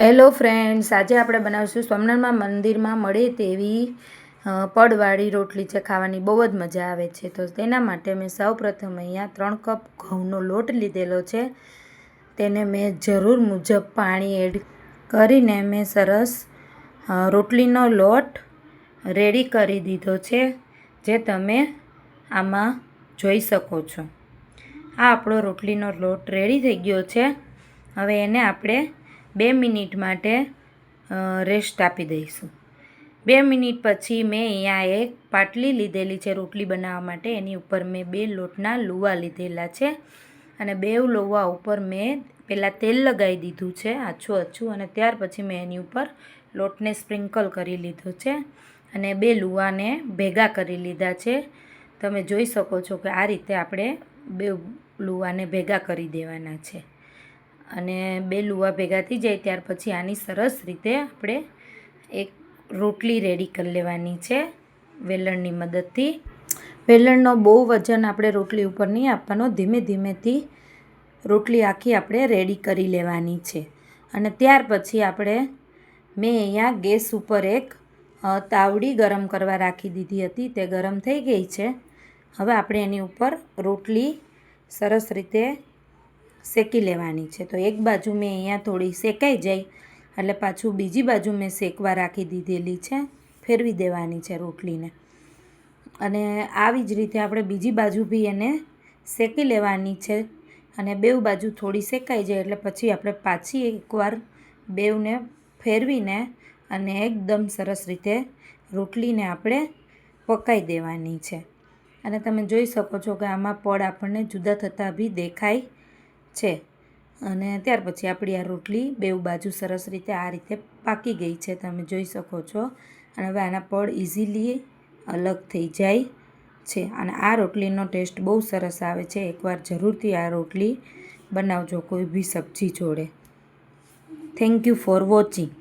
Hello friends, આજે આપણે બનાવીશું સ્વામિનારાયણ મંદિરમાં મળે તેવી પડવાળી રોટલી છે. ખાવાની બહુ જ મજા આવે છે. તો તેના માટે મેં સૌપ્રથમ અહીંયા 3 કપ ઘઉંનો લોટ લીધેલો છે. તેને મેં જરૂર મુજબ પાણી એડ કરીને મેં સરસ રોટલીનો લોટ રેડી કરી દીધો છે, જે તમે આમાં જોઈ શકો છો. આ આપણો રોટલીનો લોટ રેડી થઈ ગયો છે. હવે એને આપણે 2 મિનિટ માટે રેસ્ટ આપી દઈશું. 2 મિનિટ પછી મેં અહીંયા એક પાટલી લીધેલી છે રોટલી બનાવવા માટે. એની ઉપર મેં 2 લોટના લુવા લીધેલા છે અને 2 લુવા ઉપર મેં પહેલાં તેલ લગાવી દીધું છે આછું, અને ત્યાર પછી મેં એની ઉપર લોટને સ્પ્રિંકલ કરી લીધો છે અને 2 લુવાને ભેગા કરી લીધા છે. તમે જોઈ શકો છો કે આ રીતે આપણે 2 લુવાને ભેગા કરી દેવાના છે. અને 2 લુવા ભેગા થઈ જાય ત્યાર પછી આની સરસ રીતે આપણે એક રોટલી રેડી કરી લેવાની છે વેલણની મદદથી. વેલણનો બહુ વજન આપણે રોટલી ઉપર નહીં આપવાનો, ધીમે ધીમેથી રોટલી આખી આપણે રેડી કરી લેવાની છે. અને ત્યાર પછી મેં અહીંયા ગેસ ઉપર એક તાવડી ગરમ કરવા રાખી દીધી હતી. તે ગરમ થઈ ગઈ છે. હવે આપણે એની ઉપર રોટલી સરસ રીતે શેકી લેવાની છે. તો એક બાજુ મેં અહીંયા થોડી શેકાઈ જાય એટલે પાછું બીજી બાજુ મેં શેકવા રાખી દીધેલી છે. ફેરવી દેવાની છે રોટલીને. અને આવી જ રીતે આપણે બીજી બાજુ બી એને શેકી લેવાની છે. અને 2 બાજુ થોડી શેકાઈ જાય એટલે પછી આપણે પાછી એકવાર બેવને ફેરવીને અને એકદમ સરસ રીતે રોટલીને આપણે પકાવી દેવાની છે. અને તમે જોઈ શકો છો કે આમાં પડ આપણને જુદા થતાં બી દેખાય છે. અને ત્યાર પછી આપણી આ રોટલી 2 બાજુ સરસ રીતે આ રીતે પાકી ગઈ છે, તમે જોઈ શકો છો. અને હવે આના પડ ઇઝીલી અલગ થઈ જાય છે. અને આ રોટલીનો ટેસ્ટ બહુ સરસ આવે છે. એકવાર જરૂરથી આ રોટલી બનાવજો કોઈ બી સબ્જી જોડે. Thank you for watching.